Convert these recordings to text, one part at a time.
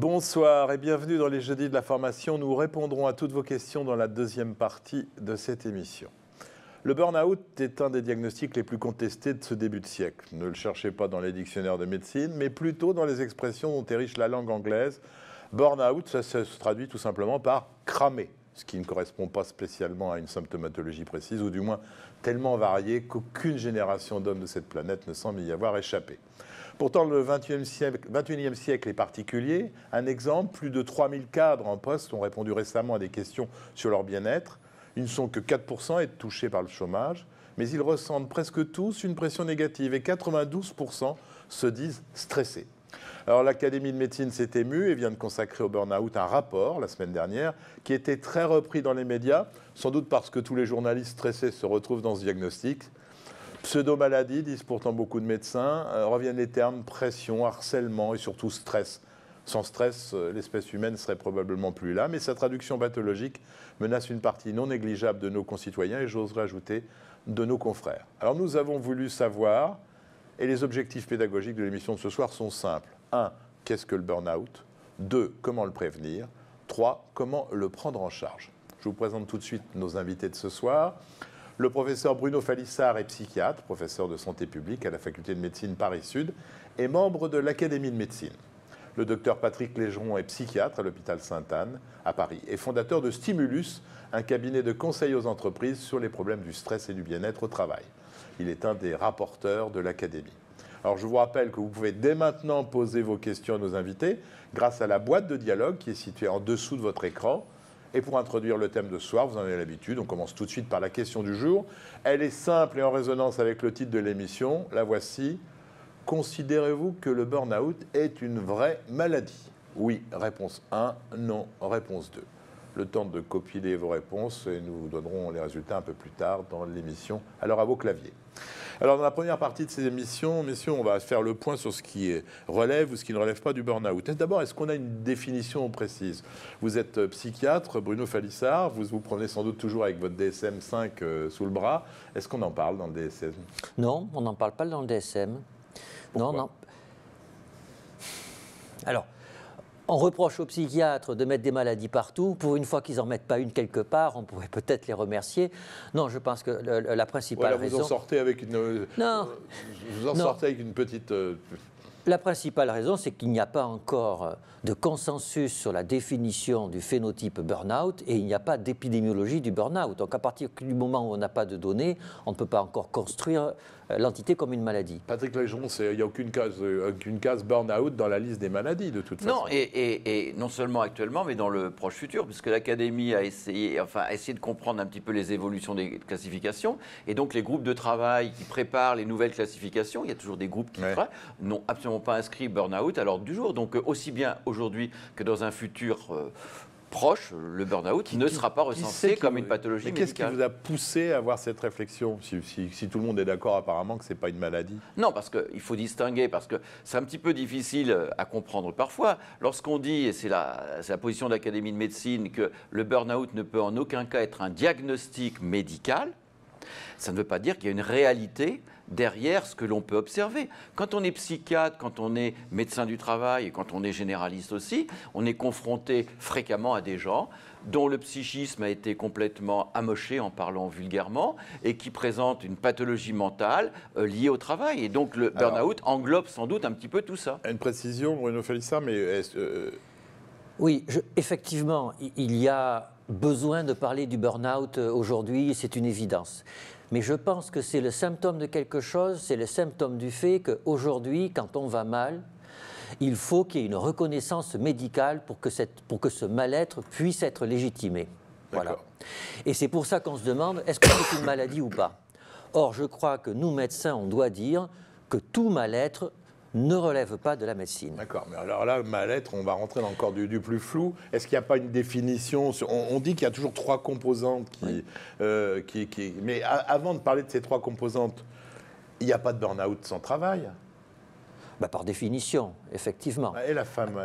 Bonsoir et bienvenue dans les Jeudis de la formation. Nous répondrons à toutes vos questions dans la deuxième partie de cette émission. Le burn-out est un des diagnostics les plus contestés de ce début de siècle. Ne le cherchez pas dans les dictionnaires de médecine, mais plutôt dans les expressions dont est riche la langue anglaise. Burn-out, ça se traduit tout simplement par cramer, ce qui ne correspond pas spécialement à une symptomatologie précise, ou du moins tellement variée qu'aucune génération d'hommes de cette planète ne semble y avoir échappé. Pourtant, le XXIe siècle est particulier. Un exemple, plus de 3000 cadres en poste ont répondu récemment à des questions sur leur bien-être. Ils ne sont que 4% à être touchés par le chômage, mais ils ressentent presque tous une pression négative et 92% se disent stressés. Alors l'Académie de médecine s'est émue et vient de consacrer au burn-out un rapport la semaine dernière qui était très repris dans les médias, sans doute parce que tous les journalistes stressés se retrouvent dans ce diagnostic. Pseudo-maladie, disent pourtant beaucoup de médecins, reviennent les termes pression, harcèlement et surtout stress. Sans stress, l'espèce humaine serait probablement plus là, mais sa traduction pathologique menace une partie non négligeable de nos concitoyens et j'oserais ajouter de nos confrères. Alors nous avons voulu savoir, et les objectifs pédagogiques de l'émission de ce soir sont simples. 1. Qu'est-ce que le burn-out ? 2. Comment le prévenir ? 3. Comment le prendre en charge ? Je vous présente tout de suite nos invités de ce soir. Le professeur Bruno Falissard est psychiatre, professeur de santé publique à la faculté de médecine Paris-Sud et membre de l'Académie de médecine. Le docteur Patrick Légeron est psychiatre à l'hôpital Sainte-Anne à Paris et fondateur de Stimulus, un cabinet de conseil aux entreprises sur les problèmes du stress et du bien-être au travail. Il est un des rapporteurs de l'Académie. Alors je vous rappelle que vous pouvez dès maintenant poser vos questions à nos invités grâce à la boîte de dialogue qui est située en dessous de votre écran. Et pour introduire le thème de ce soir, vous en avez l'habitude, on commence tout de suite par la question du jour. Elle est simple et en résonance avec le titre de l'émission. La voici. Considérez-vous que le burn-out est une vraie maladie ? Oui, réponse 1. Non, réponse 2. Le temps de compiler vos réponses et nous vous donnerons les résultats un peu plus tard dans l'émission. Alors à vos claviers. Alors dans la première partie de ces émissions, messieurs, on va faire le point sur ce qui relève ou ce qui ne relève pas du burn-out. D'abord, est-ce qu'on a une définition précise ? Vous êtes psychiatre, Bruno Falissard, vous vous promenez sans doute toujours avec votre DSM-5 sous le bras. Est-ce qu'on en parle dans le DSM ? Non, on n'en parle pas dans le DSM. Pourquoi ? Non. Alors, on reproche aux psychiatres de mettre des maladies partout. Pour une fois qu'ils n'en mettent pas une quelque part, on pourrait peut-être les remercier. Non, je pense que la principale raison... Vous en sortez avec une... Non. Vous en sortez avec une petite... La principale raison, c'est qu'il n'y a pas encore de consensus sur la définition du phénotype burn-out et il n'y a pas d'épidémiologie du burn-out. Donc à partir du moment où on n'a pas de données, on ne peut pas encore construire l'entité comme une maladie. Patrick Légeron, il n'y a aucune case burn-out dans la liste des maladies de toute façon. Non, et non seulement actuellement, mais dans le proche futur, puisque l'Académie a essayé de comprendre un petit peu les évolutions des classifications. Et donc les groupes de travail qui préparent les nouvelles classifications, il y a toujours des groupes qui n'ont absolument pas inscrit burn-out à l'ordre du jour. Donc aussi bien aujourd'hui que dans un futur proche, le burn-out ne sera pas recensé comme une pathologie médicale. Qu'est-ce qui vous a poussé à avoir cette réflexion, si tout le monde est d'accord apparemment que ce n'est pas une maladie ? Non, parce qu'il faut distinguer, parce que c'est un petit peu difficile à comprendre parfois. Lorsqu'on dit, et c'est la position de l'Académie de médecine, que le burn-out ne peut en aucun cas être un diagnostic médical, ça ne veut pas dire qu'il y a une réalité derrière ce que l'on peut observer. Quand on est psychiatre, quand on est médecin du travail et quand on est généraliste aussi, on est confronté fréquemment à des gens dont le psychisme a été complètement amoché, en parlant vulgairement, et qui présentent une pathologie mentale liée au travail. Et donc le burn-out englobe sans doute un petit peu tout ça. Une précision, Bruno Falissard, mais... Oui, effectivement, il y a besoin de parler du burn-out aujourd'hui, c'est une évidence. Mais je pense que c'est le symptôme de quelque chose, c'est le symptôme du fait qu'aujourd'hui, quand on va mal, il faut qu'il y ait une reconnaissance médicale pour que ce mal-être puisse être légitimé. Voilà. Et c'est pour ça qu'on se demande, est-ce que c'est une maladie ou pas ? Or, je crois que nous, médecins, on doit dire que tout mal-être ne relève pas de la médecine. D'accord, mais alors là, mal-être, on va rentrer dans encore du plus flou. Est-ce qu'il n'y a pas une définition on dit qu'il y a toujours trois composantes mais avant de parler de ces trois composantes, il n'y a pas de burn-out sans travail ? Par définition, effectivement. Et la femme,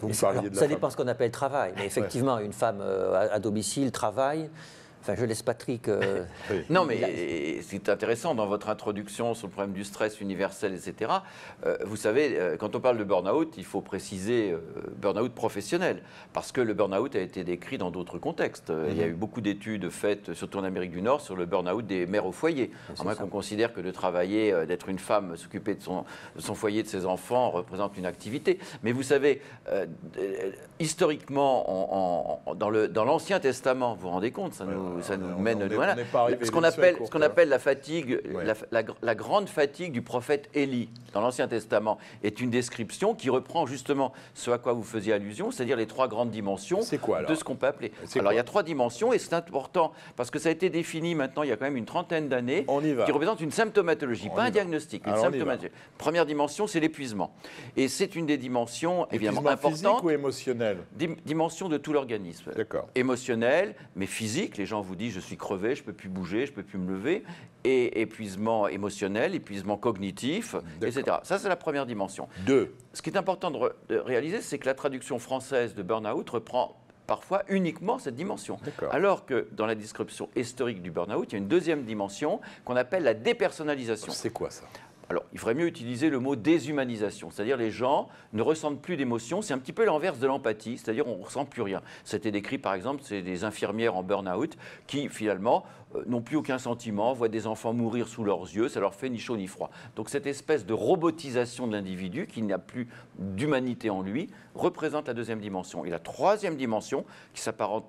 au foyer ? Ça dépend ce qu'on appelle travail. Mais effectivement, une femme à domicile travaille. Enfin, je laisse Patrick... Oui. Non, mais c'est intéressant dans votre introduction sur le problème du stress universel, etc. Vous savez, quand on parle de burn-out, il faut préciser burn-out professionnel, parce que le burn-out a été décrit dans d'autres contextes. Il y a eu beaucoup d'études faites, surtout en Amérique du Nord, sur le burn-out des mères au foyer. À moins qu'on considère que de travailler, d'être une femme, s'occuper de son foyer, de ses enfants, représente une activité. Mais vous savez, historiquement, dans l'Ancien Testament, vous vous rendez compte, ça nous mène loin. Ce qu'on appelle la fatigue, Oui. la grande fatigue du prophète Élie dans l'Ancien Testament est une description qui reprend justement ce à quoi vous faisiez allusion, c'est-à-dire les 3 grandes dimensions de ce qu'on peut appeler. Alors il y a 3 dimensions et c'est important parce que ça a été défini maintenant il y a quand même une trentaine d'années qui représente une symptomatologie, pas un diagnostic, une symptomatologie. Première dimension, c'est l'épuisement. Et c'est une des dimensions évidemment importantes. Physique ou émotionnel? Dimension de tout l'organisme. D'accord. Émotionnel, mais physique. Les gens vous disent je suis crevé, je ne peux plus bouger, je ne peux plus me lever. Et épuisement émotionnel, épuisement cognitif, etc. Ça, c'est la première dimension. 2. Ce qui est important de réaliser, c'est que la traduction française de burn-out reprend parfois uniquement cette dimension. Alors que dans la description historique du burn-out, il y a une deuxième dimension qu'on appelle la dépersonnalisation. C'est quoi ça? Alors, il faudrait mieux utiliser le mot déshumanisation, c'est-à-dire les gens ne ressentent plus d'émotions, c'est un petit peu l'inverse de l'empathie, c'est-à-dire on ne ressent plus rien. C'était décrit par exemple, c'est des infirmières en burn-out qui finalement n'ont plus aucun sentiment, voient des enfants mourir sous leurs yeux, ça leur fait ni chaud ni froid. Donc cette espèce de robotisation de l'individu, qui n'a plus d'humanité en lui, représente la deuxième dimension. Et la troisième dimension, qui s'apparente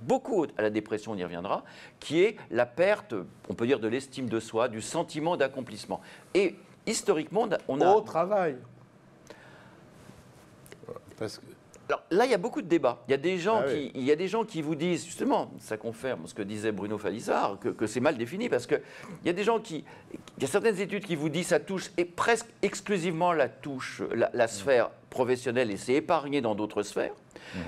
beaucoup à la dépression, on y reviendra, qui est la perte, on peut dire, de l'estime de soi, du sentiment d'accomplissement. Et historiquement, on a... Au travail. Parce que... Alors là, il y a beaucoup de débats. Il y a des gens qui vous disent, justement, ça confirme ce que disait Bruno Falissard, que c'est mal défini, parce qu'il y a des gens il y a certaines études qui vous disent ça touche et presque exclusivement la sphère professionnelle et c'est épargné dans d'autres sphères.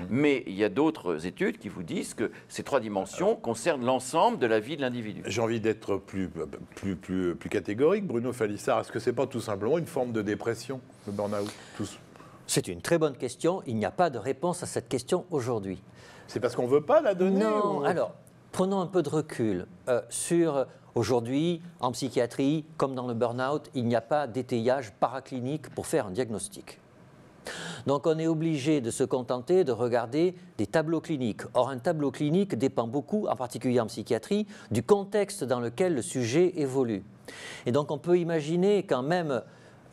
Mais il y a d'autres études qui vous disent que ces 3 dimensions concernent l'ensemble de la vie de l'individu. J'ai envie d'être plus catégorique, Bruno Falissard. Est-ce que ce n'est pas tout simplement une forme de dépression, le burn-out? C'est une très bonne question. Il n'y a pas de réponse à cette question aujourd'hui. C'est parce qu'on ne veut pas la donner? Non, alors, prenons un peu de recul sur... Aujourd'hui, en psychiatrie, comme dans le burn-out, il n'y a pas d'étayage paraclinique pour faire un diagnostic. Donc on est obligé de se contenter de regarder des tableaux cliniques. Or, un tableau clinique dépend beaucoup, en particulier en psychiatrie, du contexte dans lequel le sujet évolue. Et donc on peut imaginer quand même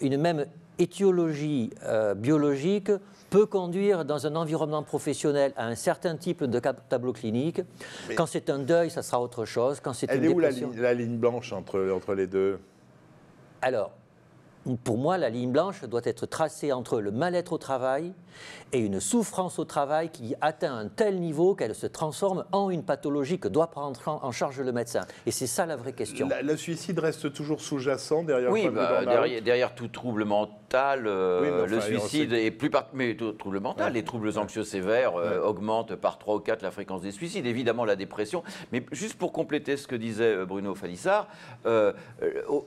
une même étiologie biologique peut conduire dans un environnement professionnel à un certain type de tableau clinique. Mais quand c'est un deuil, ça sera autre chose. Quand c'est une dépression... Elle est où la ligne blanche entre les deux? Alors, pour moi, la ligne blanche doit être tracée entre le mal-être au travail et une souffrance au travail qui atteint un tel niveau qu'elle se transforme en une pathologie que doit prendre en charge le médecin. Et c'est ça la vraie question. Le suicide reste toujours sous-jacent derrière derrière tout trouble mental, le suicide est plus mais tout trouble mental. Les troubles anxieux sévères augmentent par 3 ou 4 la fréquence des suicides, évidemment la dépression. Mais juste pour compléter ce que disait Bruno Falissard,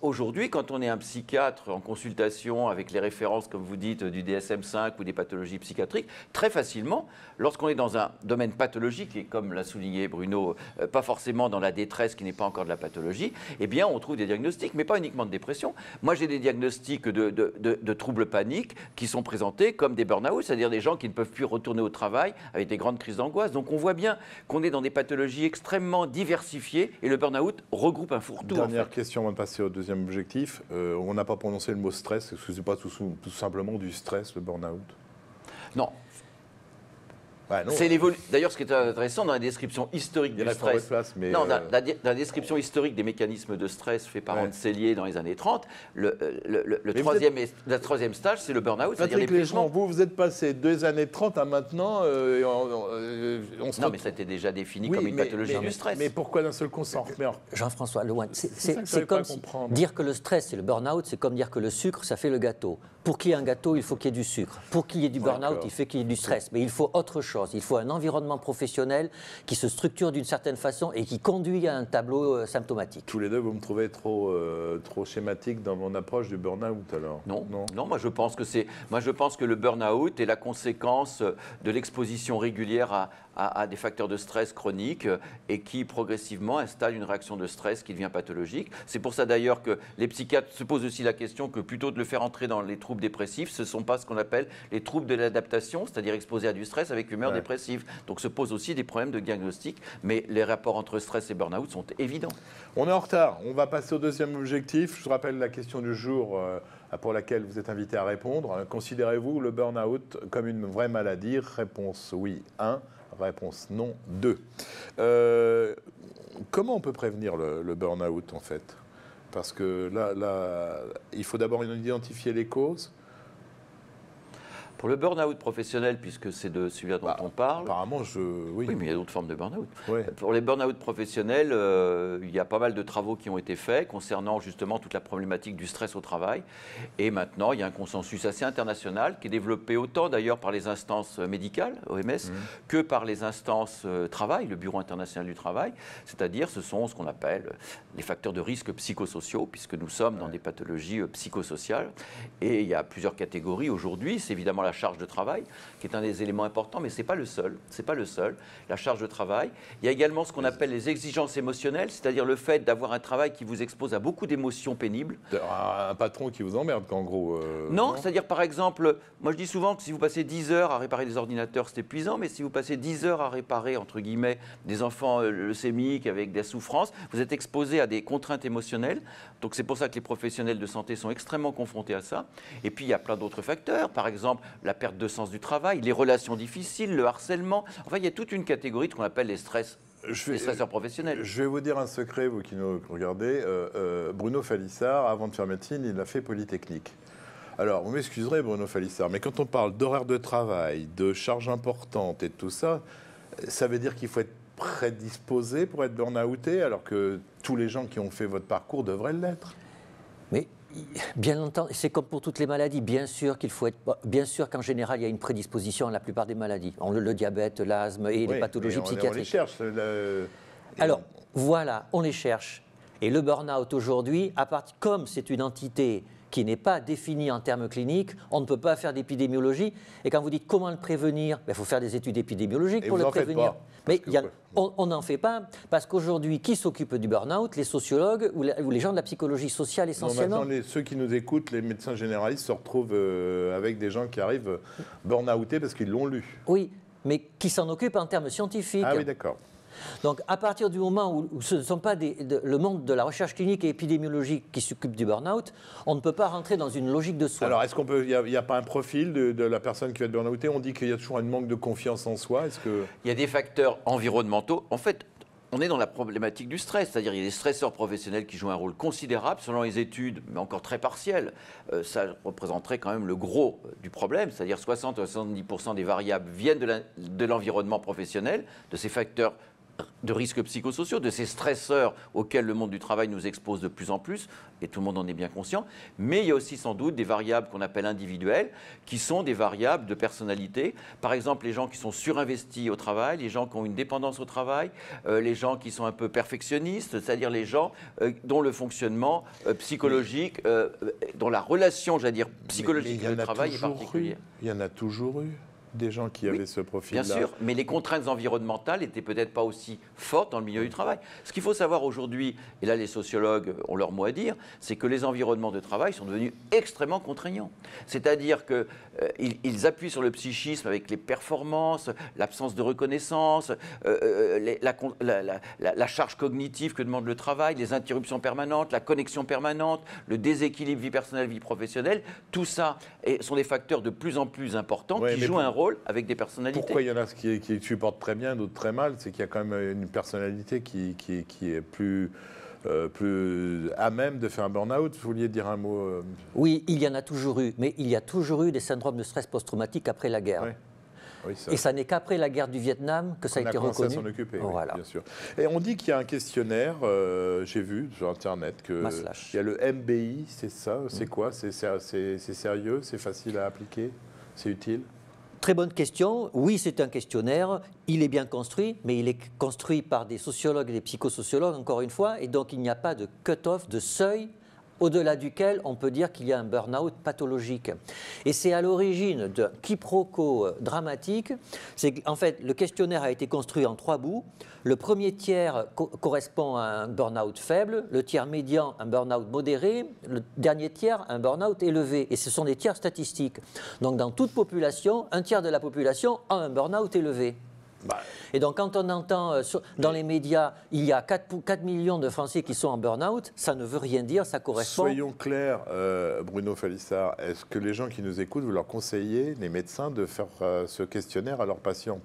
aujourd'hui, quand on est un psychiatre en consultation avec les références, comme vous dites, du DSM-5 ou des pathologies psychiatriques, très facilement, lorsqu'on est dans un domaine pathologique, et comme l'a souligné Bruno, pas forcément dans la détresse qui n'est pas encore de la pathologie, eh bien on trouve des diagnostics, mais pas uniquement de dépression. Moi j'ai des diagnostics de troubles paniques qui sont présentés comme des burn-out, c'est-à-dire des gens qui ne peuvent plus retourner au travail avec des grandes crises d'angoisse. Donc on voit bien qu'on est dans des pathologies extrêmement diversifiées et le burn-out regroupe un fourre-tout. Dernière question avant de passer au deuxième objectif. On n'a pas prononcé le mot stress. Est-ce que ce n'est pas tout simplement du stress, le burn-out? Non. D'ailleurs, ce qui est intéressant dans la description historique du stress, dans la description historique des mécanismes de stress fait par Hans Selye dans les années 30, le troisième stage, c'est le burn-out, c'est-à-dire l'épuisement. Vous êtes passé 2 années 30 à maintenant. Non, mais ça a été déjà défini comme une pathologie du stress. Mais pourquoi d'un seul coup on s'en remet? Jean-François, loin. C'est comme dire que le stress, c'est le burn-out, c'est comme dire que le sucre, ça fait le gâteau. pour qu'il y ait un gâteau, il faut qu'il y ait du sucre. Pour qu'il y ait du burn-out, il faut qu'il y ait du stress. Mais il faut autre chose. Il faut un environnement professionnel qui se structure d'une certaine façon et qui conduit à un tableau symptomatique. Tous les deux, vous me trouvez trop schématique dans mon approche du burn-out alors? Non, moi je pense que le burn-out est la conséquence de l'exposition régulière à des facteurs de stress chroniques et qui progressivement installent une réaction de stress qui devient pathologique. C'est pour ça d'ailleurs que les psychiatres se posent aussi la question que plutôt de le faire entrer dans les troubles dépressifs, ce ne sont pas ce qu'on appelle les troubles de l'adaptation, c'est-à-dire exposés à du stress avec humeur dépressive. Donc se posent aussi des problèmes de diagnostic, mais les rapports entre stress et burn-out sont évidents. On est en retard, on va passer au deuxième objectif. Je vous rappelle la question du jour pour laquelle vous êtes invité à répondre. Considérez-vous le burn-out comme une vraie maladie? Réponse oui, 1. Réponse non, 2. Comment on peut prévenir le burn-out en fait? Parce que là, il faut d'abord identifier les causes. Pour le burn-out professionnel, puisque c'est de celui-là dont on parle. Apparemment, oui, mais il y a d'autres formes de burn-out. Ouais. Pour les burn-out professionnels, il y a pas mal de travaux qui ont été faits concernant justement toute la problématique du stress au travail. Et maintenant, il y a un consensus assez international qui est développé autant d'ailleurs par les instances médicales, OMS, que par les instances travail, le Bureau international du travail. C'est-à-dire, ce sont ce qu'on appelle les facteurs de risque psychosociaux, puisque nous sommes dans des pathologies psychosociales. Et il y a plusieurs catégories aujourd'hui. C'est évidemment la charge de travail, qui est un des éléments importants, mais ce n'est pas le seul. C'est pas le seul, la charge de travail. Il y a également ce qu'on appelle les exigences émotionnelles, c'est-à-dire le fait d'avoir un travail qui vous expose à beaucoup d'émotions pénibles. Un patron qui vous emmerde, qu'en gros... non, c'est-à-dire par exemple, moi je dis souvent que si vous passez 10 heures à réparer des ordinateurs, c'est épuisant, mais si vous passez 10 heures à réparer, entre guillemets, des enfants leucémiques avec des souffrances, vous êtes exposé à des contraintes émotionnelles. Donc c'est pour ça que les professionnels de santé sont extrêmement confrontés à ça. Et puis il y a plein d'autres facteurs, par exemple la perte de sens du travail, les relations difficiles, le harcèlement. Enfin, il y a toute une catégorie de ce qu'on appelle les stresseurs professionnels. Je vais vous dire un secret, vous qui nous regardez. Bruno Falissard, avant de faire médecine, il a fait Polytechnique. Alors, vous m'excuserez, Bruno Falissard, mais quand on parle d'horaire de travail, de charges importantes et de tout ça, ça veut dire qu'il faut être prédisposé pour être burn-outé, alors que tous les gens qui ont fait votre parcours devraient l'être. Mais bien entendu, c'est comme pour toutes les maladies. Bien sûr qu'il faut être. Bien sûr qu'en général, il y a une prédisposition à la plupart des maladies. Le diabète, l'asthme et les pathologies psychiatriques. On les cherche. Alors, voilà, on les cherche. Et le burn-out aujourd'hui, comme c'est une entité qui n'est pas définie en termes cliniques, on ne peut pas faire d'épidémiologie. Et quand vous dites comment le prévenir, il faut faire des études épidémiologiques pour le prévenir. Mais on n'en fait pas, parce qu'aujourd'hui, qui s'occupe du burn-out? Les sociologues ou les gens de la psychologie sociale essentiellement? Maintenant, ceux qui nous écoutent, les médecins généralistes, se retrouvent avec des gens qui arrivent burn-outés parce qu'ils l'ont lu. Oui, mais qui s'en occupent en termes scientifiques. Ah oui, d'accord. Donc, à partir du moment où ce ne sont pas le monde de la recherche clinique et épidémiologique qui s'occupe du burn-out, on ne peut pas rentrer dans une logique de soins. Alors, est-ce qu'on peut, il n'y a pas un profil de la personne qui va être burn-outée? On dit qu'il y a toujours un manque de confiance en soi. Il y a des facteurs environnementaux. En fait, on est dans la problématique du stress, c'est-à-dire il y a des stresseurs professionnels qui jouent un rôle considérable, selon les études, mais encore très partielles. Ça représenterait quand même le gros du problème, c'est-à-dire 60 à 70% des variables viennent de l'environnement professionnel, de ces facteurs de risques psychosociaux, de ces stresseurs auxquels le monde du travail nous expose de plus en plus, et tout le monde en est bien conscient, mais il y a aussi sans doute des variables qu'on appelle individuelles, qui sont des variables de personnalité. Par exemple, les gens qui sont surinvestis au travail, les gens qui ont une dépendance au travail, les gens qui sont un peu perfectionnistes, c'est-à-dire les gens dont le fonctionnement psychologique, dont la relation, j'allais dire, psychologique au travail est particulière. Il y en a toujours eu. Des gens qui avaient ce profil-là. Bien sûr, mais les contraintes environnementales n'étaient peut-être pas aussi fortes dans le milieu du travail. Ce qu'il faut savoir aujourd'hui, et là les sociologues ont leur mot à dire, c'est que les environnements de travail sont devenus extrêmement contraignants. C'est-à-dire qu'ils appuient sur le psychisme avec les performances, l'absence de reconnaissance, la charge cognitive que demande le travail, les interruptions permanentes, la connexion permanente, le déséquilibre vie personnelle, vie professionnelle. Tout ça sont des facteurs de plus en plus importants qui jouent un rôle avec des personnalités. Pourquoi il y en a qui supportent très bien, d'autres très mal? C'est qu'il y a quand même une personnalité qui est plus à même de faire un burn-out. Vous vouliez dire un mot Oui, il y en a toujours eu, mais il y a toujours eu des syndromes de stress post-traumatique après la guerre. Oui. Oui, Et ça n'est qu'après la guerre du Vietnam que ça a été reconnu. On a commencé à s'en occuper, voilà. oui, bien sûr. Et on dit qu'il y a un questionnaire, j'ai vu sur Internet, qu'il y a le MBI, c'est ça? C'est quoi? C'est sérieux? C'est facile à appliquer? C'est utile? Très bonne question. Oui, c'est un questionnaire. Il est bien construit, mais il est construit par des sociologues et des psychosociologues, encore une fois, et donc il n'y a pas de cut-off, de seuil au-delà duquel on peut dire qu'il y a un burn-out pathologique. Et c'est à l'origine d'un quiproquo dramatique. C'est qu'en fait, le questionnaire a été construit en 3 bouts. Le premier tiers correspond à un burn-out faible, le tiers médian, un burn-out modéré, le dernier tiers, un burn-out élevé. Et ce sont des tiers statistiques. Donc dans toute population, un tiers de la population a un burn-out élevé. Et donc, quand on entend dans les médias, il y a 4 millions de Français qui sont en burn-out, ça ne veut rien dire, ça correspond... Soyons clairs, Bruno Falissard, est-ce que les gens qui nous écoutent, vous leur conseillez, les médecins, de faire ce questionnaire à leurs patients?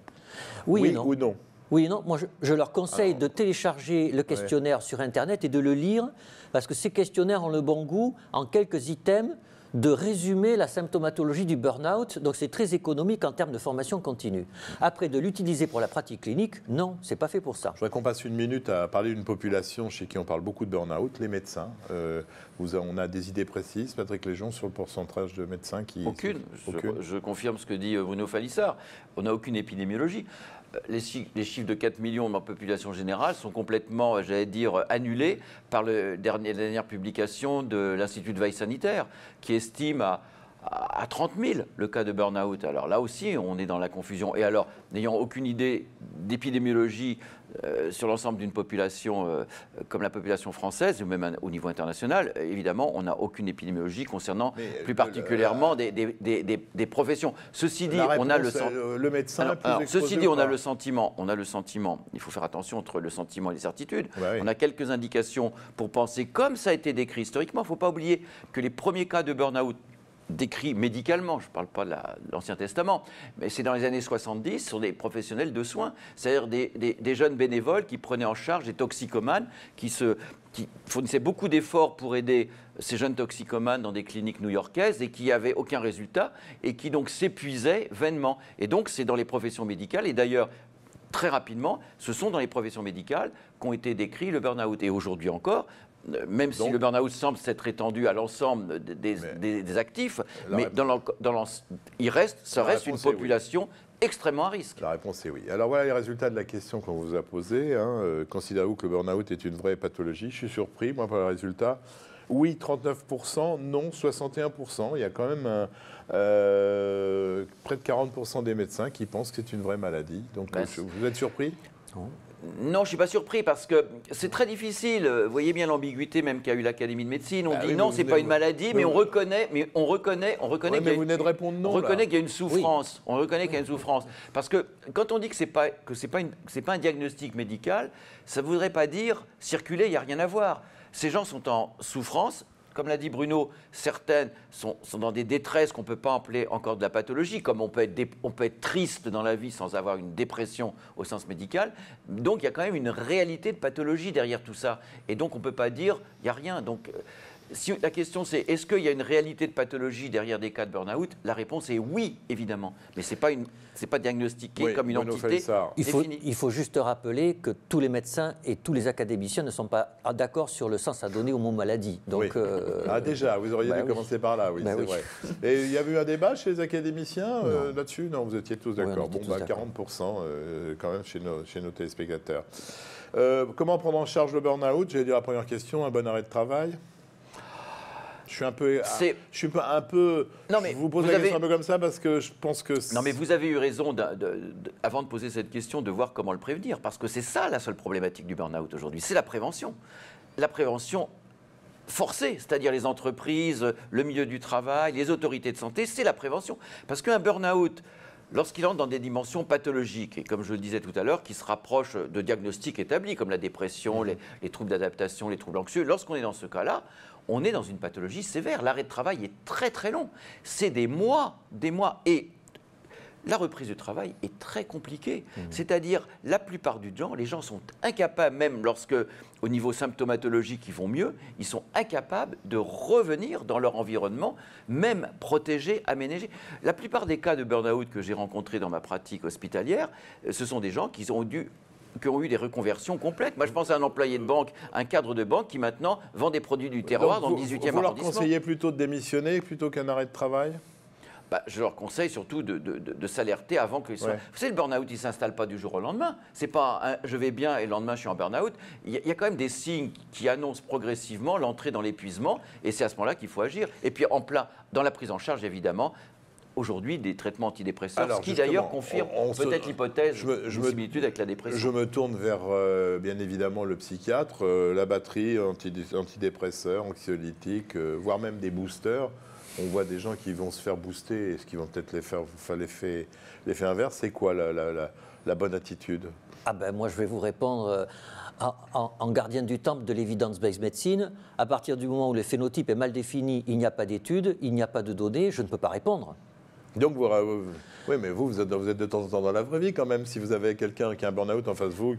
Oui ou non? Oui et non. Moi, je leur conseille de télécharger le questionnaire sur Internet et de le lire, parce que ces questionnaires ont le bon goût, en quelques items, de résumer la symptomatologie du burn-out. Donc c'est très économique en termes de formation continue. Après, de l'utiliser pour la pratique clinique, non, c'est pas fait pour ça. Je voudrais qu'on passe 1 minute à parler d'une population chez qui on parle beaucoup de burn-out, les médecins. On a des idées précises, Patrick Légion, sur le pourcentage de médecins qui... Aucune. Je confirme ce que dit Bruno Falissard. On n'a aucune épidémiologie. Les chiffres de 4 millions en population générale sont complètement, j'allais dire, annulés par la dernière publication de l'Institut de veille sanitaire, qui estime à 30 000 le cas de burn-out. Alors là aussi, on est dans la confusion. Et alors, n'ayant aucune idée d'épidémiologie sur l'ensemble d'une population comme la population française, ou même au niveau international, évidemment, on n'a aucune épidémiologie concernant plus particulièrement des professions. Ceci dit, on a le médecin. Ceci dit, on a le sentiment. Il faut faire attention entre le sentiment et les certitudes. Ouais, on a quelques indications pour penser, comme ça a été décrit historiquement. Il ne faut pas oublier que les premiers cas de burn-out décrits médicalement, je ne parle pas de l'Ancien Testament, mais c'est dans les années 70 sur des professionnels de soins, c'est-à-dire des jeunes bénévoles qui prenaient en charge des toxicomanes, qui fournissaient beaucoup d'efforts pour aider ces jeunes toxicomanes dans des cliniques new-yorkaises et qui n'avaient aucun résultat et qui donc s'épuisaient vainement. Et donc c'est dans les professions médicales, et d'ailleurs très rapidement, ce sont dans les professions médicales qu'ont été décrits le burn-out. Et aujourd'hui encore, même si le burn-out semble s'être étendu à l'ensemble des actifs, mais ça reste une population extrêmement à risque. La réponse est oui. Alors voilà les résultats de la question qu'on vous a posée. Considérez-vous que le burn-out est une vraie pathologie? Je suis surpris, moi, par le résultat. Oui, 39%, non, 61%. Il y a quand même près de 40% des médecins qui pensent que c'est une vraie maladie. Donc vous êtes surpris? Non, je ne suis pas surpris parce que c'est très difficile. Vous voyez bien l'ambiguïté même qu'a eu l'Académie de médecine. On dit non, ce n'est pas une maladie, mais on reconnaît qu'il y a une souffrance. On reconnaît qu'il y a une souffrance. Parce que quand on dit que ce n'est pas un diagnostic médical, ça ne voudrait pas dire circuler, il n'y a rien à voir. Ces gens sont en souffrance. Comme l'a dit Bruno, certaines sont dans des détresses qu'on ne peut pas appeler encore de la pathologie, comme on peut être triste dans la vie sans avoir une dépression au sens médical. Donc il y a quand même une réalité de pathologie derrière tout ça. Et donc on ne peut pas dire il n'y a rien. Donc, si la question c'est est-ce qu'il y a une réalité de pathologie derrière des cas de burn-out, la réponse est oui, évidemment. Mais ce n'est pas diagnostiqué comme une entité définie. Il faut juste rappeler que tous les médecins et tous les académiciens ne sont pas d'accord sur le sens à donner au mot maladie. Donc, déjà, vous auriez dû commencer par là, c'est vrai. Et il y a eu un débat chez les académiciens là-dessus? Non, vous étiez tous d'accord. 40% quand même chez nos téléspectateurs. Comment prendre en charge le burn-out? J'allais dire la première question, un bon arrêt de travail. Je vous pose la question un peu comme ça parce que je pense que... Non, mais vous avez eu raison, avant de poser cette question, de voir comment le prévenir. Parce que c'est ça la seule problématique du burn-out aujourd'hui. C'est la prévention. La prévention forcée, c'est-à-dire les entreprises, le milieu du travail, les autorités de santé, c'est la prévention. Parce qu'un burn-out, lorsqu'il entre dans des dimensions pathologiques, et comme je le disais tout à l'heure, qui se rapprochent de diagnostics établis, comme la dépression, les troubles d'adaptation, les troubles anxieux, lorsqu'on est dans ce cas-là, on est dans une pathologie sévère. L'arrêt de travail est très très long. C'est des mois. Et la reprise du travail est très compliquée. C'est-à-dire, la plupart du temps, les gens sont incapables, même lorsque, au niveau symptomatologique, ils vont mieux, ils sont incapables de revenir dans leur environnement, même protégé, aménagé. La plupart des cas de burn-out que j'ai rencontrés dans ma pratique hospitalière, ce sont des gens qui ont eu des reconversions complètes. Moi, je pense à un employé de banque, un cadre de banque qui maintenant vend des produits du terroir dans le 18e arrondissement. Vous leur conseillez plutôt de démissionner plutôt qu'un arrêt de travail ? Je leur conseille surtout de s'alerter avant que... Ouais. Vous savez, le burn-out, il ne s'installe pas du jour au lendemain. C'est pas je vais bien et le lendemain, je suis en burn-out. Il y a quand même des signes qui annoncent progressivement l'entrée dans l'épuisement et c'est à ce moment-là qu'il faut agir. Et puis, dans la prise en charge, évidemment, aujourd'hui, des traitements antidépresseurs, alors, ce qui d'ailleurs confirme peut-être l'hypothèse de similitude avec la dépression. Je me tourne vers, bien évidemment, le psychiatre, la batterie, antidépresseurs, anxiolytiques, voire même des boosters. On voit des gens qui vont se faire booster et ce qui vont peut-être l'effet inverse. C'est quoi la bonne attitude ? Moi, je vais vous répondre en gardien du temple de l'evidence-based medicine. À partir du moment où le phénotype est mal défini, il n'y a pas d'études, il n'y a pas de données, je ne peux pas répondre. Donc, oui, mais vous êtes de temps en temps dans la vraie vie quand même, si vous avez quelqu'un qui a un burn-out en face de vous.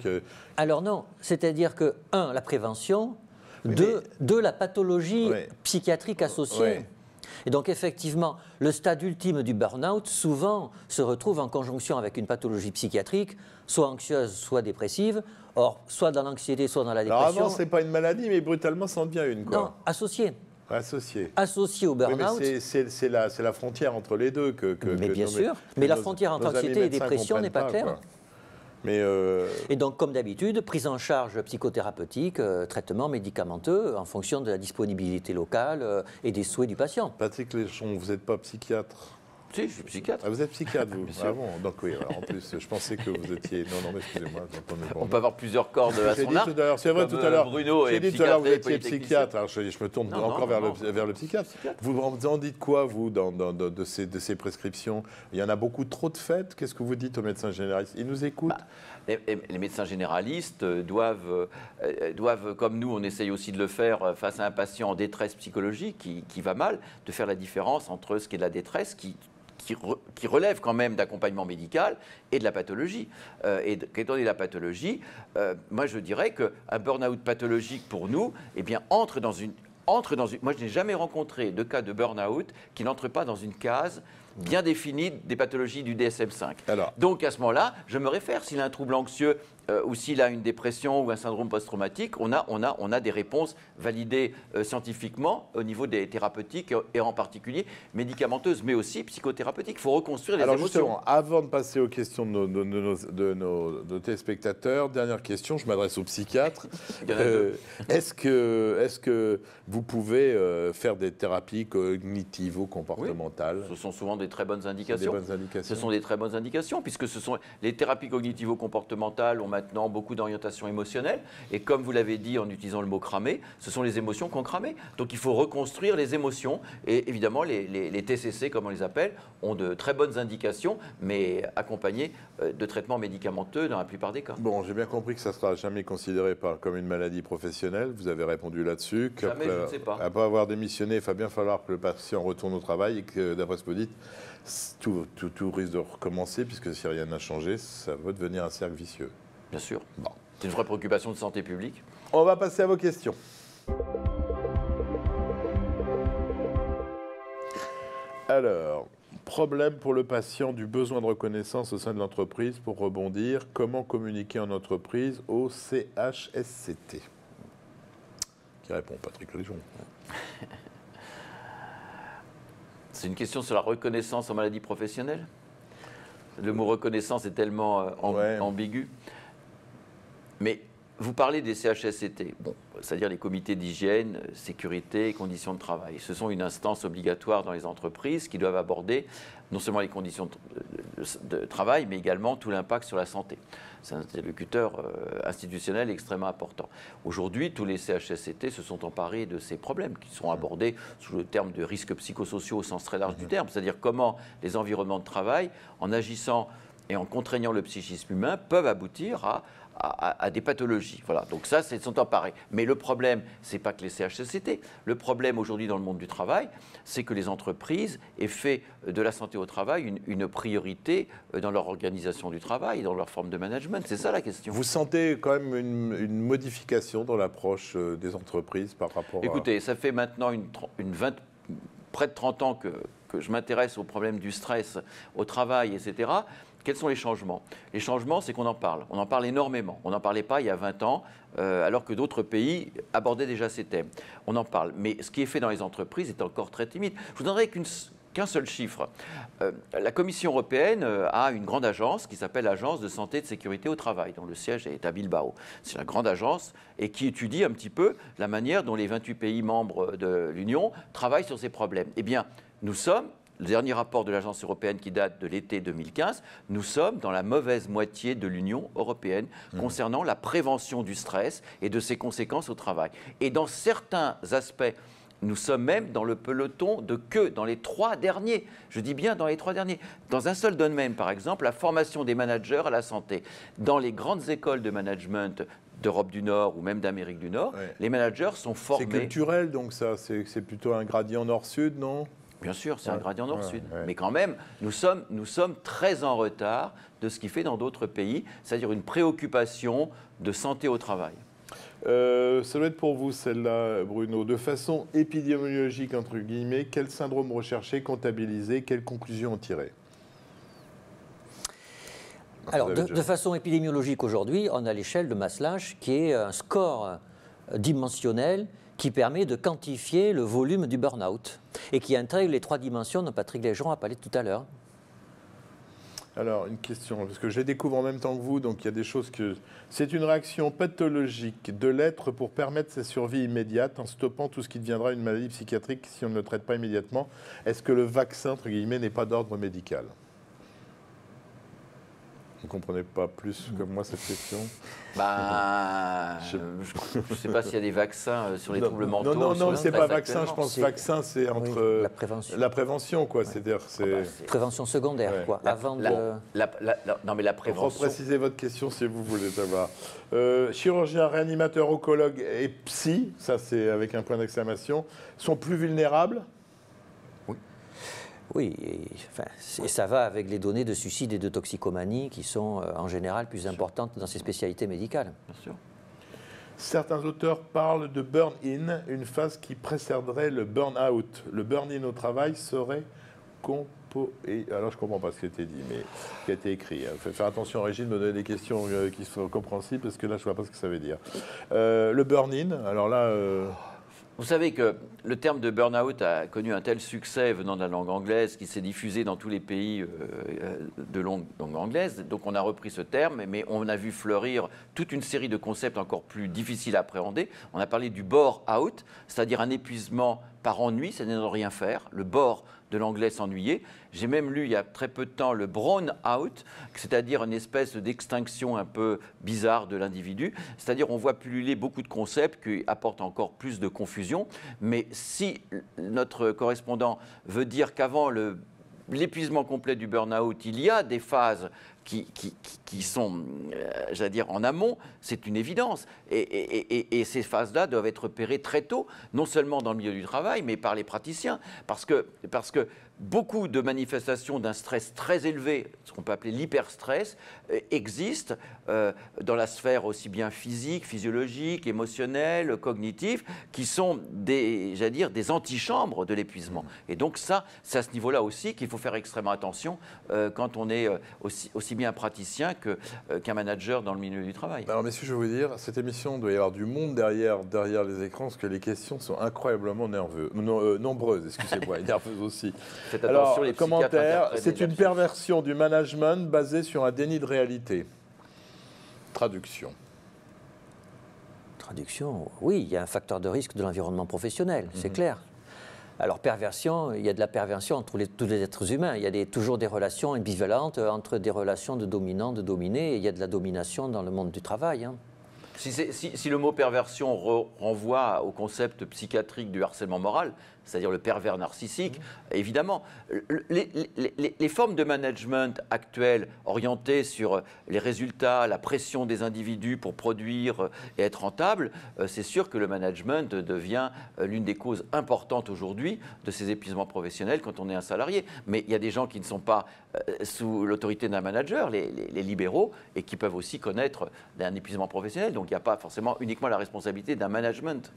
Alors non, c'est-à-dire que, 1, la prévention, 2, la pathologie psychiatrique associée. Oui. Et donc effectivement, le stade ultime du burn-out, souvent, se retrouve en conjonction avec une pathologie psychiatrique, soit anxieuse, soit dépressive. Or, soit dans l'anxiété, soit dans la dépression. Alors avant, ce n'est pas une maladie, mais brutalement, ça en devient une, quoi. Non, associée. Associé au burn-out. Oui, c'est la frontière entre les deux mais bien sûr. Mais la frontière entre anxiété et dépression n'est pas claire. Et donc, comme d'habitude, prise en charge psychothérapeutique, traitement médicamenteux en fonction de la disponibilité locale et des souhaits du patient. Patrick Léchon, vous n'êtes pas psychiatre ? Si, je suis psychiatre. Ah, vous êtes psychiatre, vous ? Ah bon, donc oui, alors, en plus, je pensais que vous étiez... Non, mais excusez-moi. On peut avoir plusieurs cordes à son arc. C'est vrai, tout à l'heure. J'ai dit tout à l'heure, vous étiez psychiatre. Alors, je me tourne encore vers le psychiatre. Vous en dites quoi, vous, de ces prescriptions ? Il y en a beaucoup trop de faites. Qu'est-ce que vous dites aux médecins généralistes ? Ils nous écoutent ? Les médecins généralistes doivent, comme nous, on essaye aussi de le faire face à un patient en détresse psychologique qui va mal, de faire la différence entre ce qui est de la détresse, qui relève quand même d'accompagnement médical et de la pathologie. Et quand on est de la pathologie, moi je dirais qu'un burn-out pathologique pour nous, entre dans une... Moi je n'ai jamais rencontré de cas de burn-out qui n'entre pas dans une case bien définie des pathologies du DSM-5. Donc à ce moment-là, je me réfère. S'il a un trouble anxieux ou s'il a une dépression ou un syndrome post-traumatique, on a des réponses validées scientifiquement au niveau des thérapeutiques et en particulier médicamenteuses, mais aussi psychothérapeutiques. Il faut reconstruire les émotions. Justement, avant de passer aux questions de nos téléspectateurs, dernière question, je m'adresse aux psychiatres. Est-ce que vous pouvez faire des thérapies cognitivo-comportementales ? Ce sont souvent des très bonnes indications. Ce sont des très bonnes indications, puisque les thérapies cognitivo-comportementales ont maintenant beaucoup d'orientation émotionnelle. Et comme vous l'avez dit en utilisant le mot cramer, ce sont les émotions qu'on cramait. Donc il faut reconstruire les émotions. Et évidemment, les TCC, comme on les appelle, ont de très bonnes indications, mais accompagnées de traitements médicamenteux dans la plupart des cas. Bon, j'ai bien compris que ça ne sera jamais considéré comme une maladie professionnelle. Vous avez répondu là-dessus. Jamais, je ne sais pas. Après avoir démissionné, il va bien falloir que le patient retourne au travail et que, d'après ce que vous dites, tout risque de recommencer, puisque si rien n'a changé, ça va devenir un cercle vicieux. Bien sûr. Bon. C'est une vraie préoccupation de santé publique. On va passer à vos questions. Alors, problème pour le patient du besoin de reconnaissance au sein de l'entreprise. Pour rebondir, comment communiquer en entreprise au CHSCT ? Qui répond, Patrick Léchon. C'est une question sur la reconnaissance en maladie professionnelle ? Le mot reconnaissance est tellement ambigu. Mais vous parlez des CHSCT, c'est-à-dire les comités d'hygiène, sécurité et conditions de travail. Ce sont une instance obligatoire dans les entreprises qui doivent aborder non seulement les conditions de travail, mais également tout l'impact sur la santé. C'est un interlocuteur institutionnel extrêmement important. Aujourd'hui, tous les CHSCT se sont emparés de ces problèmes qui sont abordés sous le terme de risques psychosociaux au sens très large du terme, c'est-à-dire comment les environnements de travail, en agissant et en contraignant le psychisme humain, peuvent aboutir à à des pathologies. Voilà. Donc ça, c'est sont emparés. Mais le problème, c'est pas que les CHSCT. Le problème aujourd'hui dans le monde du travail, c'est que les entreprises aient fait de la santé au travail une priorité dans leur organisation du travail, dans leur forme de management. C'est ça la question. Vous sentez quand même une modification dans l'approche des entreprises par rapport Écoutez, ça fait maintenant près de 30 ans que je m'intéresse au problème du stress au travail, etc. Quels sont les changements? Les changements, c'est qu'on en parle. On en parle énormément. On n'en parlait pas il y a 20 ans, alors que d'autres pays abordaient déjà ces thèmes. On en parle. Mais ce qui est fait dans les entreprises est encore très timide. Je vous donnerai qu'un seul chiffre. La Commission européenne a une grande agence qui s'appelle l'Agence de santé et de sécurité au travail, dont le siège est à Bilbao. C'est la grande agence et qui étudie un petit peu la manière dont les 28 pays membres de l'Union travaillent sur ces problèmes. Eh bien, nous sommes, le dernier rapport de l'Agence européenne qui date de l'été 2015, nous sommes dans la mauvaise moitié de l'Union européenne concernant la prévention du stress et de ses conséquences au travail. Et dans certains aspects, nous sommes même dans le peloton de queue, dans les 3 derniers. Je dis bien dans les 3 derniers. Dans un seul domaine, par exemple, la formation des managers à la santé. Dans les grandes écoles de management d'Europe du Nord ou même d'Amérique du Nord, les managers sont formés... C'est culturel, donc ça, c'est plutôt un gradient nord-sud, non ? Bien sûr, c'est un gradient nord-sud. Mais quand même, nous sommes très en retard de ce qui fait dans d'autres pays, c'est-à-dire une préoccupation de santé au travail. Ça doit être pour vous, celle-là, Bruno. De façon épidémiologique, entre guillemets, quel syndrome recherché, comptabilisé, quelles conclusions en tirer? Alors, de façon épidémiologique, aujourd'hui, on a l'échelle de Maslach, qui est un score dimensionnel qui permet de quantifier le volume du burn-out et qui intègre les 3 dimensions dont Patrick Légeron a parlé tout à l'heure. Alors, une question, parce que je les découvre en même temps que vous, donc il y a des choses que... C'est une réaction pathologique de l'être pour permettre sa survie immédiate en stoppant tout ce qui deviendra une maladie psychiatrique si on ne le traite pas immédiatement. Est-ce que le vaccin, entre guillemets, n'est pas d'ordre médical? Vous ne comprenez pas plus que moi cette question? Je ne sais pas s'il y a des vaccins sur les troubles mentaux. Non, c'est pas vaccin. Je pense que vaccin, c'est entre la prévention, quoi. C'est-à-dire, prévention secondaire, quoi. Non, mais la prévention. Reprécisez votre question si vous voulez savoir. Chirurgiens, réanimateurs, oncologues et psy, ça c'est avec un point d'exclamation, sont plus vulnérables? Oui, et ça va avec les données de suicide et de toxicomanie qui sont en général plus importantes dans ces spécialités médicales. Bien sûr. Certains auteurs parlent de burn-in, une phase qui précéderait le burn-out. Le burn-in au travail serait alors je ne comprends pas ce qui a été dit, mais qui a été écrit. Il faut faire attention, Régine, de me donner des questions qui sont compréhensibles, parce que là, je ne vois pas ce que ça veut dire. Le burn-in, alors là... Vous savez que le terme de burn-out a connu un tel succès venant de la langue anglaise qu'il s'est diffusé dans tous les pays de langue anglaise. Donc on a repris ce terme, mais on a vu fleurir toute une série de concepts encore plus difficiles à appréhender. On a parlé du bore-out, c'est-à-dire un épuisement par ennui, c'est-à-dire ne rien faire. Le bore de l'anglais s'ennuyer. J'ai même lu il y a très peu de temps le brown out, c'est-à-dire une espèce d'extinction un peu bizarre de l'individu. C'est-à-dire on voit pulluler beaucoup de concepts qui apportent encore plus de confusion. Mais si notre correspondant veut dire qu'avant l'épuisement complet du burn-out, il y a des phases qui sont, j'allais dire, en amont, c'est une évidence. Et ces phases-là doivent être repérées très tôt, non seulement dans le milieu du travail, mais par les praticiens. Parce que beaucoup de manifestations d'un stress très élevé, ce qu'on peut appeler l'hyperstress, existent dans la sphère aussi bien physique, physiologique, émotionnelle, cognitive, qui sont des antichambres de l'épuisement. Et donc ça, c'est à ce niveau-là aussi qu'il faut faire extrêmement attention quand on est aussi bien un praticien qu'un manager dans le milieu du travail. Alors messieurs, je vais vous dire, cette émission doit y avoir du monde derrière les écrans, parce que les questions sont incroyablement nombreuses, excusez-moi, et nerveuses aussi. Faites attention, alors, les commentaire, c'est une perversion du management basée sur un déni de réalité. Traduction. Traduction, oui, il y a un facteur de risque de l'environnement professionnel, c'est clair. Alors, perversion, il y a de la perversion entre tous les êtres humains. Il y a toujours des relations ambivalentes entre des relations de dominant, de dominé, et il y a de la domination dans le monde du travail. Hein. Si le mot perversion renvoie au concept psychiatrique du harcèlement moral, c'est-à-dire le pervers narcissique, évidemment. Les formes de management actuelles orientées sur les résultats, la pression des individus pour produire et être rentable, c'est sûr que le management devient l'une des causes importantes aujourd'hui de ces épuisements professionnels quand on est un salarié. Mais il y a des gens qui ne sont pas sous l'autorité d'un manager, les libéraux, et qui peuvent aussi connaître un épuisement professionnel. Donc il n'y a pas forcément uniquement la responsabilité d'un management.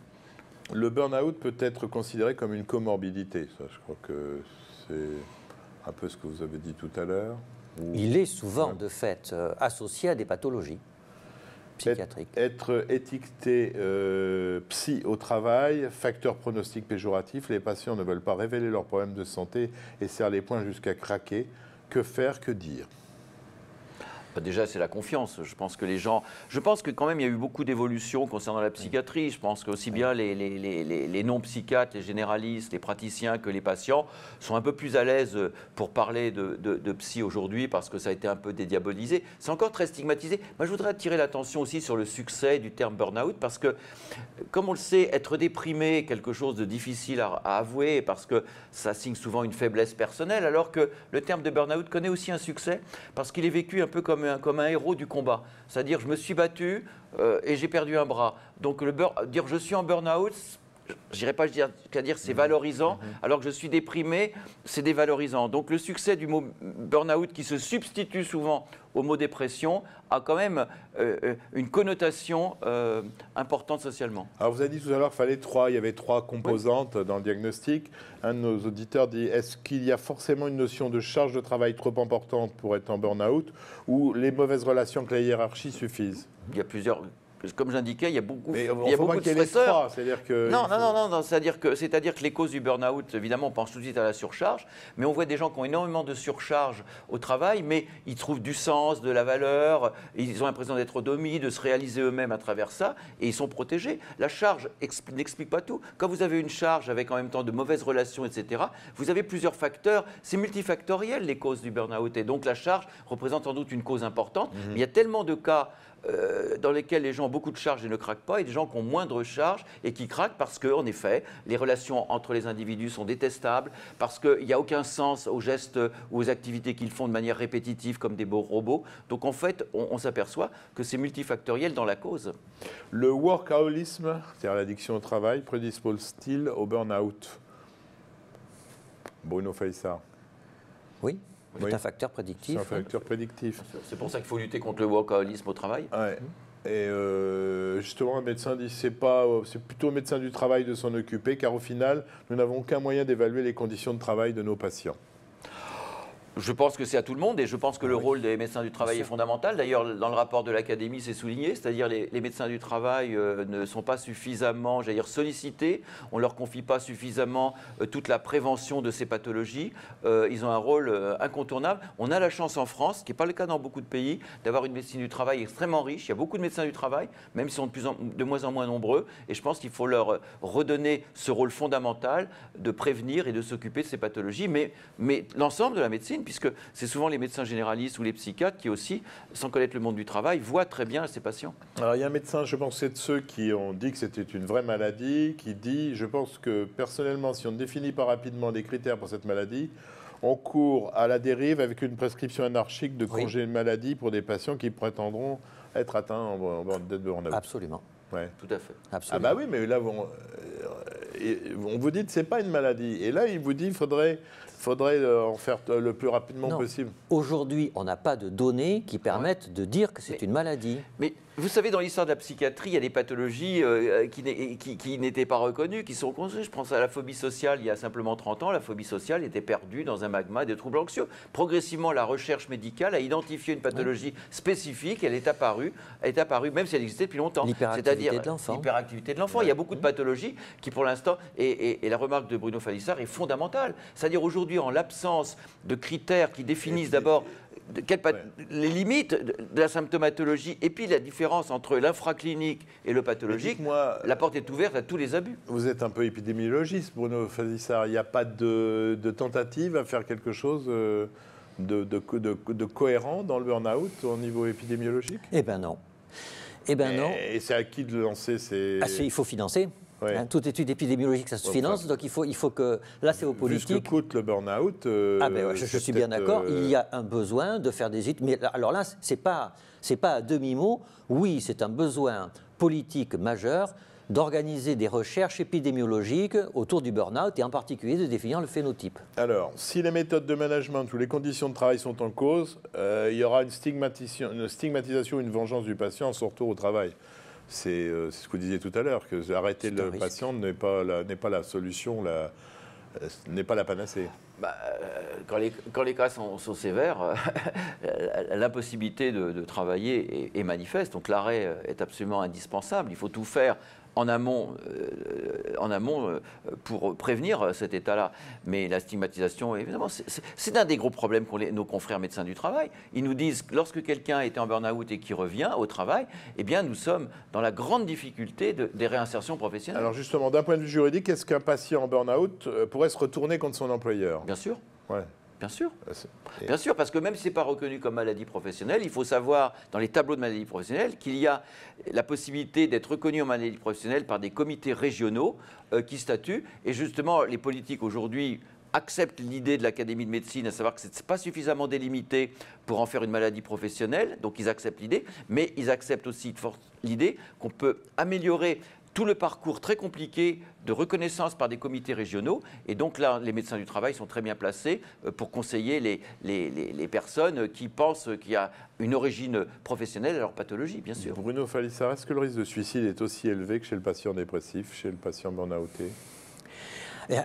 Le burn-out peut être considéré comme une comorbidité. Ça, je crois que c'est un peu ce que vous avez dit tout à l'heure. Il est souvent, de fait, associé à des pathologies psychiatriques. Être étiqueté psy au travail, facteur pronostic péjoratif, les patients ne veulent pas révéler leurs problèmes de santé et serrent les poings jusqu'à craquer. Que faire, que dire ? Déjà, c'est la confiance. Je pense que quand même, il y a eu beaucoup d'évolutions concernant la psychiatrie. Je pense qu'aussi bien les non-psychiatres, les généralistes, les praticiens que les patients sont un peu plus à l'aise pour parler de psy aujourd'hui parce que ça a été un peu dédiabolisé. C'est encore très stigmatisé. Moi, je voudrais attirer l'attention aussi sur le succès du terme burn-out parce que, comme on le sait, être déprimé est quelque chose de difficile à avouer parce que ça signe souvent une faiblesse personnelle, alors que le terme de burn-out connaît aussi un succès parce qu'il est vécu un peu comme un héros du combat. C'est-à-dire, je me suis battu et j'ai perdu un bras. Donc, dire je suis en burn-out, je n'irai pas qu'à dire c'est valorisant, alors que je suis déprimé, c'est dévalorisant. Donc, le succès du mot burn-out, qui se substitue souvent au mot dépression, a quand même une connotation importante socialement. Alors, vous avez dit tout à l'heure qu'il y avait trois composantes dans le diagnostic. Un de nos auditeurs dit, est-ce qu'il y a forcément une notion de charge de travail trop importante pour être en burn-out ou les mauvaises relations avec la hiérarchie suffisent ? Il y a plusieurs... Comme j'indiquais, il y a beaucoup, mais il y a beaucoup de stresseurs. C'est-à-dire que non, c'est-à-dire que les causes du burn-out, évidemment, on pense tout de suite à la surcharge, mais on voit des gens qui ont énormément de surcharge au travail, mais ils trouvent du sens, de la valeur, ils ont l'impression d'être autonomie, de se réaliser eux-mêmes à travers ça, et ils sont protégés. La charge n'explique pas tout. Quand vous avez une charge avec en même temps de mauvaises relations, etc., vous avez plusieurs facteurs. C'est multifactoriel, les causes du burn-out, et donc la charge représente sans doute une cause importante. Mais il y a tellement de cas dans lesquels les gens ont beaucoup de charges et ne craquent pas, et des gens qui ont moindre charge et qui craquent parce que, en effet, les relations entre les individus sont détestables, parce qu'il n'y a aucun sens aux gestes ou aux activités qu'ils font de manière répétitive comme des beaux robots. Donc en fait, on s'aperçoit que c'est multifactoriel dans la cause. Le workaholisme, c'est-à-dire l'addiction au travail, prédispose-t-il au burn-out ? Bruno Faïssard. Oui. C'est un facteur prédictif. C'est un facteur prédictif. C'est pour ça qu'il faut lutter contre le workaholisme au travail. Ouais. Et justement, un médecin dit c'est plutôt au médecin du travail de s'en occuper, car au final, nous n'avons aucun moyen d'évaluer les conditions de travail de nos patients. Je pense que c'est à tout le monde et je pense que le rôle des médecins du travail est fondamental. D'ailleurs, dans le rapport de l'Académie, c'est souligné, c'est-à-dire les médecins du travail ne sont pas suffisamment, sollicités. On ne leur confie pas suffisamment toute la prévention de ces pathologies. Ils ont un rôle incontournable. On a la chance en France, ce qui n'est pas le cas dans beaucoup de pays, d'avoir une médecine du travail extrêmement riche. Il y a beaucoup de médecins du travail, même s'ils sont de moins en moins nombreux. Et je pense qu'il faut leur redonner ce rôle fondamental de prévenir et de s'occuper de ces pathologies. Mais l'ensemble de la médecine, puisque c'est souvent les médecins généralistes ou les psychiatres qui aussi, sans connaître le monde du travail, voient très bien ces patients. Alors il y a un médecin, je pense que c'est de ceux qui ont dit que c'était une vraie maladie, qui dit, je pense que personnellement, si on ne définit pas rapidement les critères pour cette maladie, on court à la dérive avec une prescription anarchique de congé de maladie pour des patients qui prétendront être atteints en burn-out. Absolument. Ouais. Tout à fait. Ah Absolument. bah oui, mais là, on vous dit que ce n'est pas une maladie. Et là, il vous dit qu'il faudrait en faire le plus rapidement possible. Aujourd'hui, on n'a pas de données qui permettent de dire que c'est une maladie. Mais vous savez, dans l'histoire de la psychiatrie, il y a des pathologies qui n'étaient pas reconnues, qui sont connues. Je pense à la phobie sociale, il y a simplement 30 ans, la phobie sociale était perdue dans un magma des troubles anxieux. Progressivement, la recherche médicale a identifié une pathologie spécifique, elle est apparue, même si elle existait depuis longtemps. L'hyperactivité de l'enfant. L'hyperactivité de l'enfant. Il y a beaucoup de pathologies qui, pour l'instant, et la remarque de Bruno Faïssard est fondamentale. C'est-à-dire aujourd'hui, en l'absence de critères qui définissent d'abord les limites de la symptomatologie et puis la différence entre l'infraclinique et le pathologique, la porte est ouverte à tous les abus. Vous êtes un peu épidémiologiste, Bruno Faïssard. Il n'y a pas de tentative à faire quelque chose de cohérent dans le burn-out au niveau épidémiologique ? Eh bien non. Eh bien non. Et c'est à qui de le lancer Il faut financer. Ouais. Hein, toute étude épidémiologique, ça se finance, donc il faut que... Là, c'est aux politiques. Vu ce que coûte le burn-out... Je suis bien d'accord, il y a un besoin de faire des études. Mais alors là, c'est pas à demi-mot. Oui, c'est un besoin politique majeur d'organiser des recherches épidémiologiques autour du burn-out et en particulier de définir le phénotype. Alors, si les méthodes de management ou les conditions de travail sont en cause, il y aura une stigmatisation, une vengeance du patient en son retour au travail. C'est ce que vous disiez tout à l'heure, que arrêter le patient n'est pas la solution, n'est pas la panacée. Quand les cas sont sévères, l'impossibilité de travailler est manifeste. Donc l'arrêt est absolument indispensable. Il faut tout faire en amont pour prévenir cet état-là. Mais la stigmatisation, évidemment, c'est un des gros problèmes qu'ont nos confrères médecins du travail. Ils nous disent que lorsque quelqu'un est en burn-out et qui revient au travail, eh bien, nous sommes dans la grande difficulté des réinsertions professionnelles. Alors justement, d'un point de vue juridique, est-ce qu'un patient en burn-out pourrait se retourner contre son employeur? Bien sûr. Ouais. Bien sûr. Bien sûr, parce que même si ce n'est pas reconnu comme maladie professionnelle, il faut savoir, dans les tableaux de maladie professionnelle, qu'il y a la possibilité d'être reconnu en maladie professionnelle par des comités régionaux qui statuent. Et justement, les politiques aujourd'hui acceptent l'idée de l'Académie de médecine, à savoir que ce n'est pas suffisamment délimité pour en faire une maladie professionnelle, donc ils acceptent l'idée, mais ils acceptent aussi l'idée qu'on peut améliorer tout le parcours très compliqué de reconnaissance par des comités régionaux. Et donc là, les médecins du travail sont très bien placés pour conseiller les personnes qui pensent qu'il y a une origine professionnelle à leur pathologie, bien sûr. Bruno Falissard, est-ce que le risque de suicide est aussi élevé que chez le patient dépressif, chez le patient burn-outé?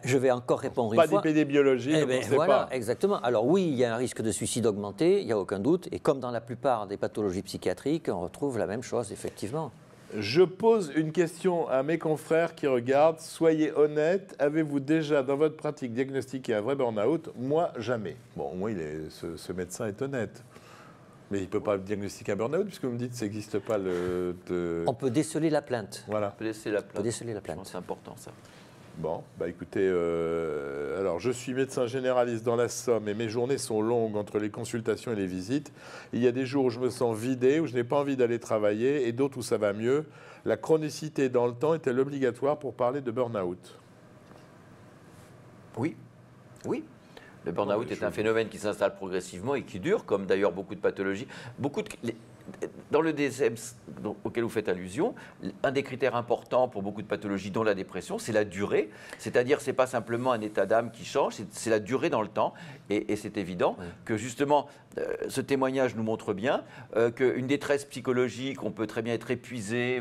Je vais encore répondre une fois. Pas d'épidémiologie, donc on ne sait voilà, pas. Exactement. Alors oui, il y a un risque de suicide augmenté, il n'y a aucun doute. Et comme dans la plupart des pathologies psychiatriques, on retrouve la même chose, effectivement. Je pose une question à mes confrères qui regardent. Soyez honnêtes, avez-vous déjà dans votre pratique diagnostiqué un vrai burn-out? Moi, jamais. Bon, moi, ce médecin est honnête. Mais il ne peut pas diagnostiquer un burn-out puisque vous me dites que ça n'existe pas On peut déceler la plainte. Voilà. On peut déceler la plainte. C'est important, ça. Bon, bah écoutez, alors je suis médecin généraliste dans la Somme et mes journées sont longues entre les consultations et les visites. Il y a des jours où je me sens vidé, où je n'ai pas envie d'aller travailler et d'autres où ça va mieux. La chronicité dans le temps est-elle obligatoire pour parler de burn-out? Oui, oui. Le burn-out est un phénomène qui s'installe progressivement et qui dure, comme d'ailleurs beaucoup de pathologies. Dans le DSM auquel vous faites allusion, un des critères importants pour beaucoup de pathologies, dont la dépression, c'est la durée. C'est-à-dire, ce n'est pas simplement un état d'âme qui change, c'est la durée dans le temps. Et c'est évident que justement, ce témoignage nous montre bien qu'une détresse psychologique, on peut très bien être épuisé,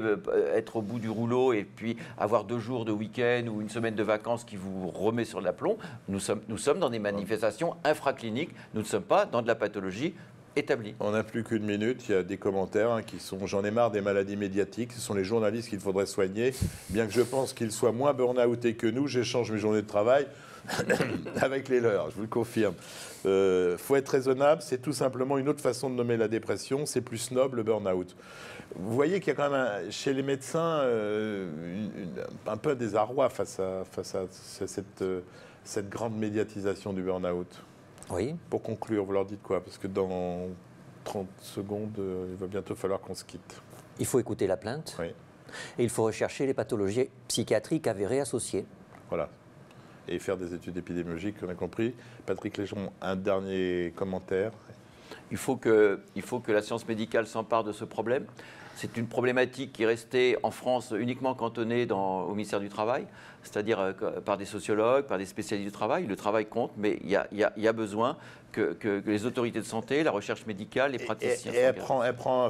être au bout du rouleau et puis avoir 2 jours de week-end ou une semaine de vacances qui vous remet sur l'aplomb. Nous sommes dans des manifestations infracliniques, nous ne sommes pas dans de la pathologie établi. On n'a plus qu'une minute, il y a des commentaires qui sont « j'en ai marre des maladies médiatiques, ce sont les journalistes qu'il faudrait soigner, bien que je pense qu'ils soient moins burn-outés que nous, j'échange mes journées de travail avec les leurs, je vous le confirme. Faut être raisonnable, c'est tout simplement une autre façon de nommer la dépression, c'est plus noble le burn-out. Vous voyez qu'il y a quand même chez les médecins un peu des arrois face à cette grande médiatisation du burn-out. Oui. Pour conclure, vous leur dites quoi? Parce que dans 30 secondes, il va bientôt falloir qu'on se quitte. Il faut écouter la plainte. Oui. Et il faut rechercher les pathologies psychiatriques avérées associées. Voilà. Et faire des études épidémiologiques, on a compris. Patrick Léjon, un dernier commentaire. Il faut que la science médicale s'empare de ce problème. C'est une problématique qui est restée en France uniquement cantonnée au ministère du Travail, c'est-à-dire par des sociologues, par des spécialistes du travail. Le travail compte, mais il y a besoin que les autorités de santé, la recherche médicale, les praticiens... Et elle prend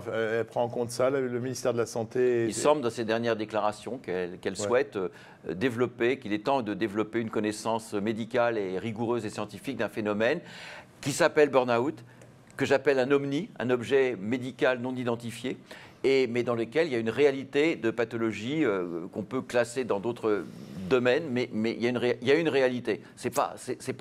en compte ça, le ministère de la Santé? Il semble dans ses dernières déclarations qu'elle souhaite développer, qu'il est temps de développer une connaissance médicale et rigoureuse et scientifique d'un phénomène qui s'appelle burn-out, que j'appelle un OMNI, un objet médical non identifié, mais dans lequel il y a une réalité de pathologie qu'on peut classer dans d'autres domaine, mais il y a une réalité. C'est pas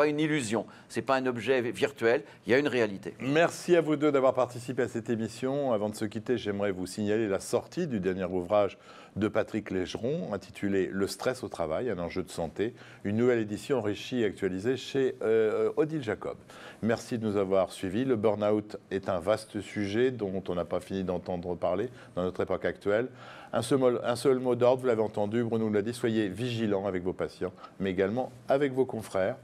une illusion, c'est pas un objet virtuel, il y a une réalité. Merci à vous deux d'avoir participé à cette émission. Avant de se quitter, j'aimerais vous signaler la sortie du dernier ouvrage de Patrick Légeron, intitulé « Le stress au travail, un enjeu de santé », une nouvelle édition enrichie et actualisée chez Odile Jacob. Merci de nous avoir suivis. Le burn-out est un vaste sujet dont on n'a pas fini d'entendre parler dans notre époque actuelle. Un seul mot d'ordre, vous l'avez entendu, Bruno nous l'a dit, soyez vigilants avec vos patients, mais également avec vos confrères.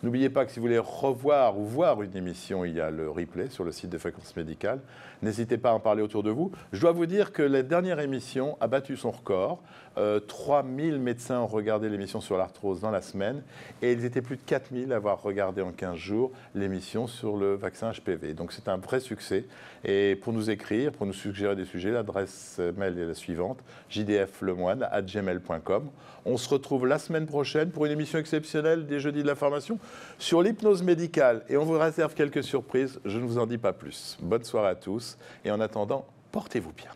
N'oubliez pas que si vous voulez revoir ou voir une émission, il y a le replay sur le site de Fréquence Médicale. N'hésitez pas à en parler autour de vous. Je dois vous dire que la dernière émission a battu son record. 3000 médecins ont regardé l'émission sur l'arthrose dans la semaine et ils étaient plus de 4000 à avoir regardé en 15 jours l'émission sur le vaccin HPV. Donc c'est un vrai succès. Et pour nous écrire, pour nous suggérer des sujets, l'adresse mail est la suivante, jdflemoine@gmail.com. On se retrouve la semaine prochaine pour une émission exceptionnelle des Jeudis de l'information sur l'hypnose médicale. Et on vous réserve quelques surprises, je ne vous en dis pas plus. Bonne soirée à tous et en attendant, portez-vous bien.